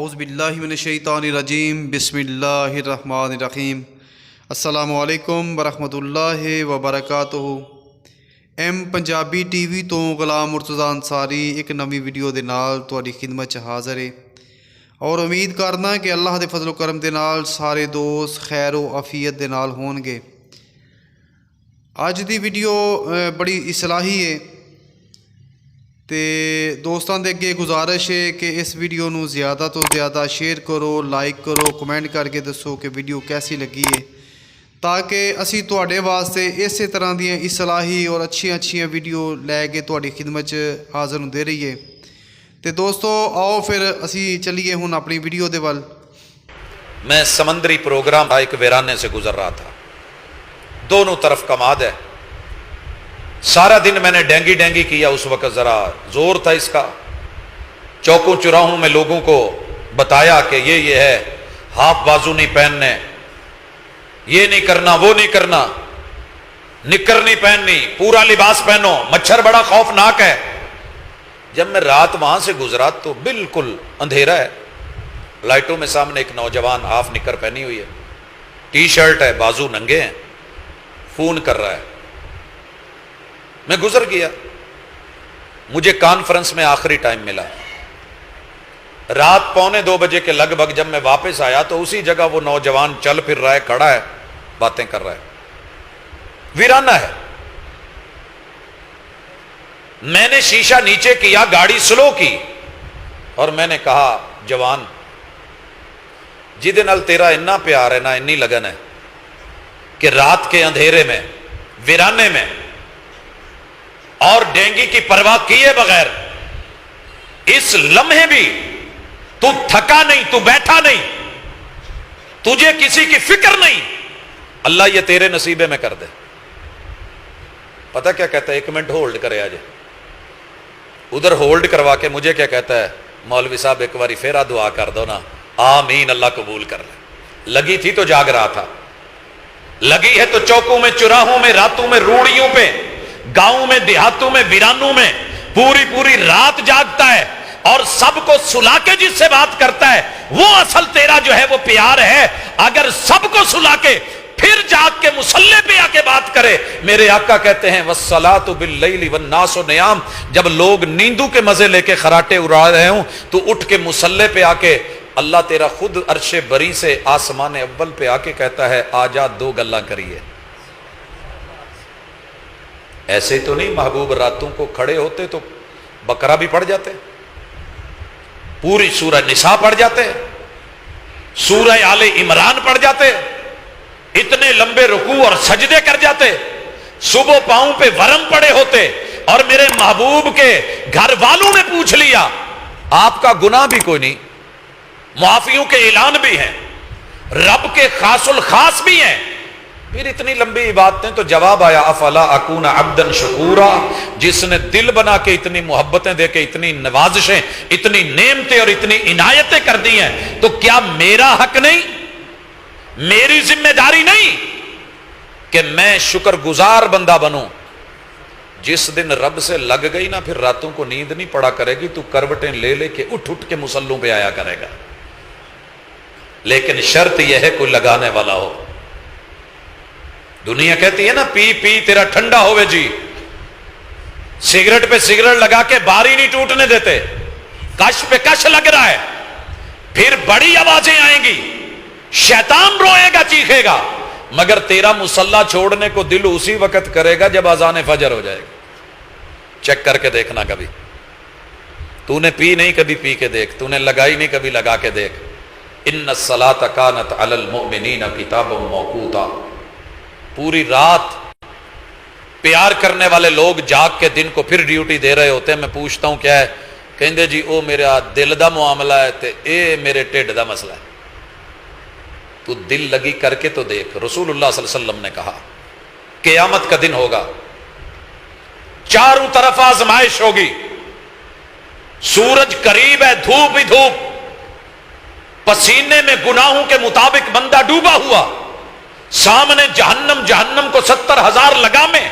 اعوذ باللہ من الشیطان الرجیم بسم اللہ الرحمن الرحیم السلام علیکم ورحمۃ اللہ وبرکاتہ۔ ایم پنجابی ٹی وی تو غلام مرتضی انصاری ایک نوی ویڈیو دے نال تہاڈی خدمت چ حاضر ہے اور امید کرنا کہ اللہ دے فضل و کرم دے نال سارے دوست خیر و عافیت دے نال ہون گے۔ اج دی ویڈیو بڑی اصلاحی ہے تے دوستاں دے اگے گزارش ہے کہ اس ویڈیو نو زیادہ تو زیادہ شیئر کرو، لائک کرو، کمنٹ کر کے دسو کہ ویڈیو کیسی لگی ہے، تاکہ اسی تواڈے واسطے اسی طرح دیاں اصلاحی اور اچھیاں ویڈیو لے کے تواڈی خدمت حاضر ہوں دے رہی ہے۔ تے دوستو آؤ پھر اسی چلیے ہن اپنی ویڈیو دے ول۔ میں سمندری پروگرام ایک ویرانے سے گزر رہا تھا، دونوں طرف کماد ہے، سارا دن میں نے ڈینگی کیا، اس وقت ذرا زور تھا اس کا، چوکوں چوراہوں میں لوگوں کو بتایا کہ یہ ہے، ہاف بازو نہیں پہننے، یہ نہیں کرنا، وہ نہیں کرنا، نکر نہیں پہننی، پورا لباس پہنو، مچھر بڑا خوفناک ہے۔ جب میں رات وہاں سے گزرا تو بالکل اندھیرا ہے، لائٹوں میں سامنے ایک نوجوان ہاف نکر پہنی ہوئی ہے، ٹی شرٹ ہے، بازو ننگے ہیں، فون کر رہا ہے۔ میں گزر گیا، مجھے کانفرنس میں آخری ٹائم ملا، رات 1:45 بجے کے لگ بھگ۔ جب میں واپس آیا تو اسی جگہ وہ نوجوان چل پھر رہا ہے، کھڑا ہے، باتیں کر رہا ہے، ویرانہ ہے۔ میں نے شیشہ نیچے کیا، گاڑی سلو کی اور میں نے کہا، جوان جہدے نال تیرا اتنا پیار ہے نا، اتنی لگن ہے کہ رات کے اندھیرے میں ویرانے میں اور ڈینگی کی پرواہ کیے بغیر اس لمحے بھی تو تھکا نہیں، تو بیٹھا نہیں، تجھے کسی کی فکر نہیں، اللہ یہ تیرے نصیبے میں کر دے۔ پتہ کیا کہتا ہے؟ 1 منٹ ہولڈ کرے آج، ادھر ہولڈ کروا کے مجھے کیا کہتا ہے؟ مولوی صاحب ایک باری پھر دعا کر دو نا، آمین، اللہ قبول کر لے۔ لگی تھی تو جاگ رہا تھا، لگی ہے تو چوکوں میں، چراہوں میں، راتوں میں، روڑیوں پہ، گاؤں میں، دیہاتوں میں، ویرانوں میں پوری رات جاگتا ہے اور سب کو سلا کے جس سے بات کرتا ہے وہ اصل تیرا جو ہے وہ پیار ہے۔ اگر سب کو سلا کے پھر جاگ کے مصلے پہ آ کے بات کرے، میرے آقا کہتے ہیں وَالصَّلَاةُ بِاللَّيْلِ وَالنَّاسُ نِيَامٌ، جب لوگ نیندوں کے مزے لے کے خراٹے اڑا رہے ہوں تو اٹھ کے مصلے پہ آ کے اللہ تیرا خود عرش بری سے آسمان اول پہ آ کے کہتا ہے آجا 2 گلاں کریے۔ ایسے تو نہیں محبوب راتوں کو کھڑے ہوتے تو بقرہ بھی پڑھ جاتے، پوری سورہ نساء پڑھ جاتے، سورہ آل عمران پڑھ جاتے، اتنے لمبے رکوع اور سجدے کر جاتے، صبح پاؤں پہ ورم پڑے ہوتے، اور میرے محبوب کے گھر والوں نے پوچھ لیا آپ کا گناہ بھی کوئی نہیں، معافیوں کے اعلان بھی ہیں، رب کے خاص الخاص بھی ہیں، پھر اتنی لمبی عبادتیں، تو جواب آیا افلا اکون عبدا شکورا، جس نے دل بنا کے اتنی محبتیں دے کے اتنی نوازشیں، اتنی نعمتیں اور اتنی عنایتیں کر دی ہیں، تو کیا میرا حق نہیں، میری ذمہ داری نہیں کہ میں شکر گزار بندہ بنوں؟ جس دن رب سے لگ گئی نا، پھر راتوں کو نیند نہیں پڑا کرے گی، تو کروٹیں لے کے اٹھ کے مصلوں پہ آیا کرے گا، لیکن شرط یہ ہے کوئی لگانے والا ہو۔ دنیا کہتی ہے نا پی تیرا ٹھنڈا ہوئے جی، سگریٹ پہ سگریٹ لگا کے باری نہیں ٹوٹنے دیتے، کش پہ کش لگ رہا ہے، پھر بڑی آوازیں آئیں گی، شیطان روئے گا، چیخے گا، مگر تیرا مصلی چھوڑنے کو دل اسی وقت کرے گا جب اذان فجر ہو جائے گا۔ چیک کر کے دیکھنا، کبھی تو نے پی نہیں، کبھی پی کے دیکھ، تو نے لگائی نہیں، کبھی لگا کے دیکھ۔ ان الصلاۃ کانت علی المؤمنین کتابا موقوتا، پوری رات پیار کرنے والے لوگ جاگ کے دن کو پھر ڈیوٹی دے رہے ہوتے ہیں۔ میں پوچھتا ہوں کیا ہے؟ کہندے جی او میرا دل دا معاملہ ہے تے اے میرے ٹھڈ دا مسئلہ ہے۔ تو دل لگی کر کے تو دیکھ۔ رسول اللہ صلی اللہ علیہ وسلم نے کہا قیامت کا دن ہوگا، چاروں طرف آزمائش ہوگی، سورج قریب ہے، دھوپ ہی دھوپ، پسینے میں گناہوں کے مطابق بندہ ڈوبا ہوا، سامنے جہنم کو 70,000 لگامیں،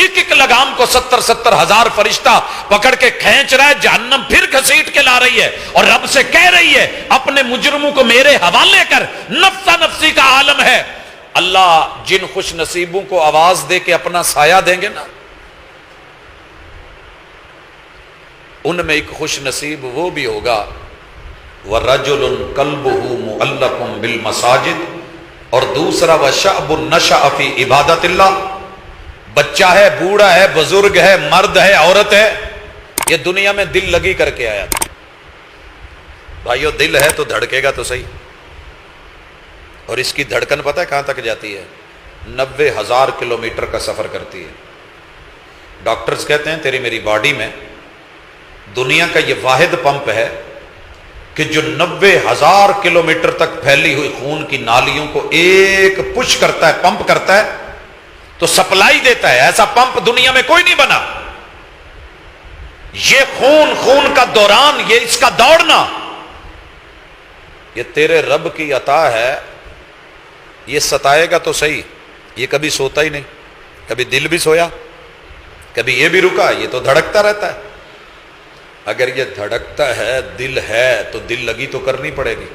ایک ایک لگام کو 70 ہزار فرشتہ پکڑ کے کھینچ رہا ہے، جہنم پھر گھسیٹ کے لا رہی ہے اور رب سے کہہ رہی ہے اپنے مجرموں کو میرے حوالے کر، نفسا نفسی کا عالم ہے۔ اللہ جن خوش نصیبوں کو آواز دے کے اپنا سایہ دیں گے نا، ان میں ایک خوش نصیب وہ بھی ہوگا وَرَجُلٌ قَلْبُهُ مُعَلَّقٌ بِالْمَسَاجِدِ، اور دوسرا وَشَعْبٌ نَشَأَ فِي عِبَادَةِ اللَّهِ، بچہ ہے، بوڑھا ہے، بزرگ ہے، مرد ہے، عورت ہے، یہ دنیا میں دل لگی کر کے آیا تھا۔ بھائیو دل ہے تو دھڑکے گا تو صحیح، اور اس کی دھڑکن پتہ ہے کہاں تک جاتی ہے؟ 90,000 کلومیٹر کا سفر کرتی ہے۔ ڈاکٹرز کہتے ہیں تیری میری باڈی میں دنیا کا یہ واحد پمپ ہے کہ جو 90,000 کلومیٹر تک پھیلی ہوئی خون کی نالیوں کو ایک پش کرتا ہے، پمپ کرتا ہے تو سپلائی دیتا ہے۔ ایسا پمپ دنیا میں کوئی نہیں بنا۔ یہ خون کا دوران، یہ اس کا دوڑنا، یہ تیرے رب کی عطا ہے۔ یہ ستائے گا تو صحیح، یہ کبھی سوتا ہی نہیں، کبھی دل بھی سویا، کبھی یہ بھی رکا، یہ تو دھڑکتا رہتا ہے۔ اگر یہ دھڑکتا ہے، دل ہے، تو دل لگی تو کرنی پڑے گی۔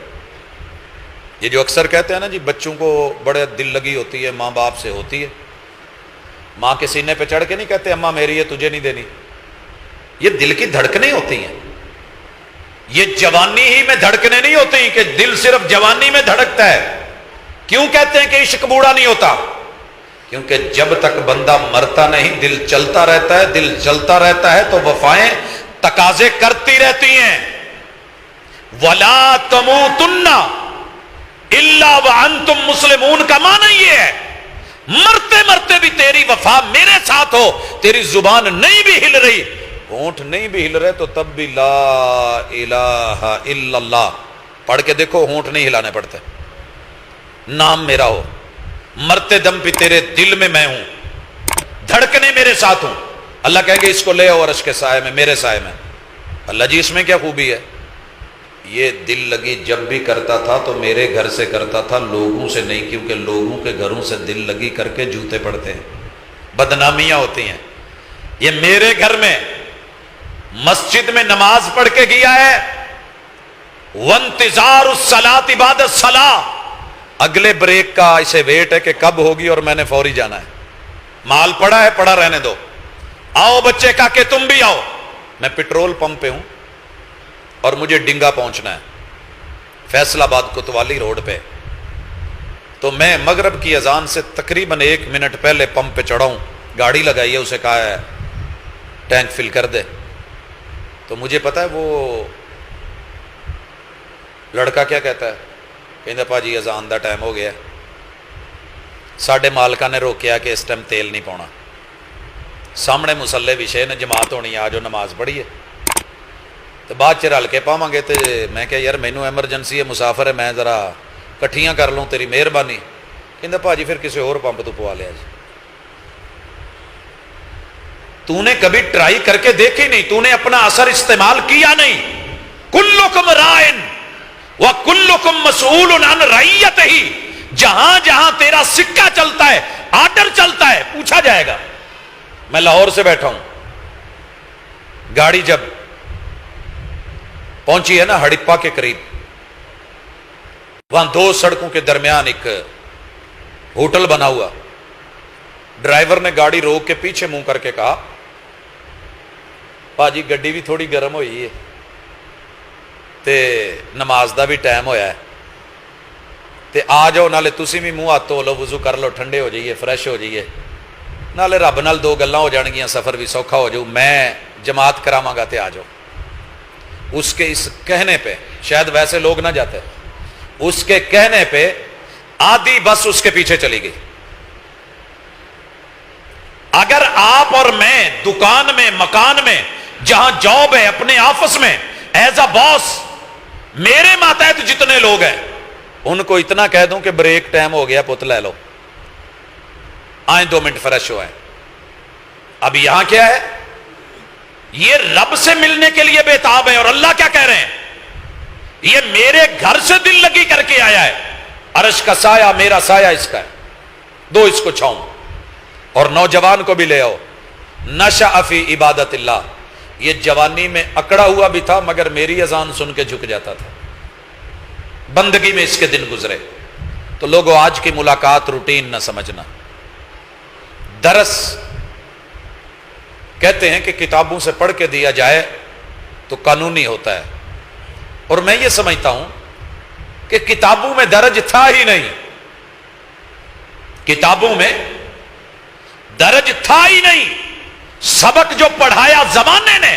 یہ جو اکثر کہتے ہیں نا جی بچوں کو بڑے دل لگی ہوتی ہے، ماں باپ سے ہوتی ہے، ماں کے سینے پہ چڑھ کے نہیں کہتے اماں میری ہے تجھے نہیں دینی، یہ دل کی دھڑکنیں ہوتی ہیں۔ یہ جوانی ہی میں دھڑکنے نہیں ہوتی کہ دل صرف جوانی میں دھڑکتا ہے۔ کیوں کہتے ہیں کہ عشق بوڑھا نہیں ہوتا؟ کیونکہ جب تک بندہ مرتا نہیں دل چلتا رہتا ہے، دل چلتا رہتا ہے تو وفائیں تقاضے کرتی رہتی ہیں۔ وَلَا تَمُوتُنَّ إِلَّا وَأَنْتُمْ مُسْلِمُونَ کا معنی یہ ہے مرتے مرتے بھی تیری وفا میرے ساتھ ہو، تیری زبان نہیں بھی ہل رہی، ہونٹ نہیں بھی ہل رہے تو تب بھی لا الہ الا اللہ پڑھ کے دیکھو، ہونٹ نہیں ہلانے پڑتے، نام میرا ہو، مرتے دم بھی تیرے دل میں ہوں، دھڑکنے میرے ساتھ ہوں۔ اللہ کہیں گے اس کو لے آؤ عرش کے سائے میں، میرے سائے میں۔ اللہ جی اس میں کیا خوبی ہے؟ یہ دل لگی جب بھی کرتا تھا تو میرے گھر سے کرتا تھا، لوگوں سے نہیں، کیونکہ لوگوں کے گھروں سے دل لگی کر کے جوتے پڑتے ہیں، بدنامیاں ہوتی ہیں۔ یہ میرے گھر میں مسجد میں نماز پڑھ کے گیا ہے، وانتظار الصلاۃ بعد الصلاۃ، اگلے بریک کا اسے ویٹ ہے کہ کب ہوگی اور میں نے فوری جانا ہے۔ مال پڑا ہے، پڑا رہنے دو، آؤ بچے کا کہ تم بھی آؤ۔ میں پٹرول پمپ پہ ہوں اور مجھے ڈنگا پہنچنا ہے، فیصل آباد کوتوالی روڈ پہ، تو میں مغرب کی اذان سے تقریباً 1 منٹ پہلے پمپ پہ چڑھا ہوں، گاڑی لگائی ہے، اسے کہا ہے ٹینک فل کر دے۔ تو مجھے پتا ہے وہ لڑکا کیا کہتا ہے، کہتا پاجی اذان دا ٹائم ہو گیا، ساڈے مالکا نے روکیا کہ اس ٹائم تیل نہیں پاؤنا، سامنے مسلے وشے نے جماعت ہونی ہے، آ جو نماز پڑھیے، تو بعد چ رل کے پاواں گے۔ تو میں کہ یار مینوں ایمرجنسی ہے، مسافر ہے، میں ذرا کٹھیاں کر لوں، تیری مہربانی۔ کہندا پاجی پھر کسی اور پمپ تو پوا لیا جی۔ تو نے کبھی ٹرائی کر کے دیکھی نہیں، تو نے اپنا اثر استعمال کیا نہیں۔ کلکم رائن وکلکم مسئول عن رعیتہ، جہاں جہاں تیرا سکہ چلتا ہے، آرڈر چلتا ہے، پوچھا جائے گا۔ میں لاہور سے بیٹھا ہوں، گاڑی جب پہنچی ہے نا ہڑپا کے قریب، وہاں 2 سڑکوں کے درمیان ایک ہوٹل بنا ہوا، ڈرائیور نے گاڑی روک کے پیچھے منہ کر کے کہا پاجی گڈی بھی تھوڑی گرم ہوئی ہے تے نماز دا بھی ٹائم ہویا ہے، تے آ جاؤ، نالے تسی بھی منہ ہاتھ دھو لو، وضو کر لو، ٹھنڈے ہو جائیے، فریش ہو جائیے، نالے رب نال 2 گلاں ہو جان گیاں، سفر بھی سوکھا ہو جاؤ، میں جماعت کراواں گا تے آ جاؤ۔ اس کے اس کہنے پہ، شاید ویسے لوگ نہ جاتے، اس کے کہنے پہ آدھی بس اس کے پیچھے چلی گئی۔ اگر آپ اور میں دکان میں، مکان میں، جہاں جاب ہے، اپنے آفس میں، ایز اے باس، میرے ماتحت جتنے لوگ ہیں ان کو اتنا کہہ دوں کہ بریک ٹائم ہو گیا، پت لے لو، آئیں 2 منٹ فریش ہوئے۔ اب یہاں کیا ہے؟ یہ رب سے ملنے کے لیے بےتاب ہے، اور اللہ کیا کہہ رہے ہیں؟ یہ میرے گھر سے دل لگی کر کے آیا ہے، عرش کا سایہ میرا سایہ اس کا ہے، دو اس کو چھاؤں، اور نوجوان کو بھی لے آؤ، نشأ فی عبادت اللہ، یہ جوانی میں اکڑا ہوا بھی تھا مگر میری اذان سن کے جھک جاتا تھا، بندگی میں اس کے دن گزرے۔ تو لوگوں آج کی ملاقات روٹین نہ سمجھنا، درس کہتے ہیں کہ کتابوں سے پڑھ کے دیا جائے تو قانونی ہوتا ہے، اور میں یہ سمجھتا ہوں کہ کتابوں میں درج تھا ہی نہیں، کتابوں میں درج تھا ہی نہیں، سبق جو پڑھایا زمانے نے،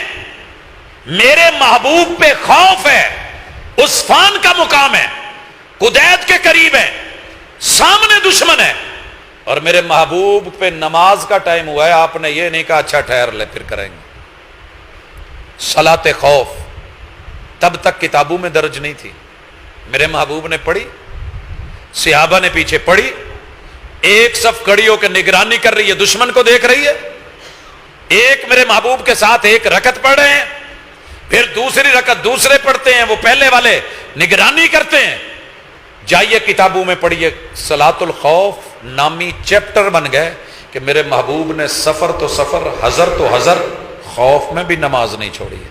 میرے محبوب پہ خوف ہے، عثفان کا مقام ہے، قدید کے قریب ہے، سامنے دشمن ہے، اور میرے محبوب پہ نماز کا ٹائم ہوا ہے، آپ نے یہ نہیں کہا اچھا ٹھہر لے پھر کریں گے۔ صلاۃ خوف تب تک کتابوں میں درج نہیں تھی، میرے محبوب نے پڑھی، صحابہ نے پیچھے پڑھی، ایک صف کھڑی ہو کے نگرانی کر رہی ہے، دشمن کو دیکھ رہی ہے، ایک میرے محبوب کے ساتھ ایک رکعت پڑھ رہے ہیں، پھر دوسری رکعت دوسرے پڑھتے ہیں، وہ پہلے والے نگرانی کرتے ہیں۔ جائیے کتابوں میں پڑھیے، صلاۃ الخوف نامی چیپٹر بن گئے کہ میرے محبوب نے سفر تو سفر، حضر تو حضر، خوف میں بھی نماز نہیں چھوڑی ہے۔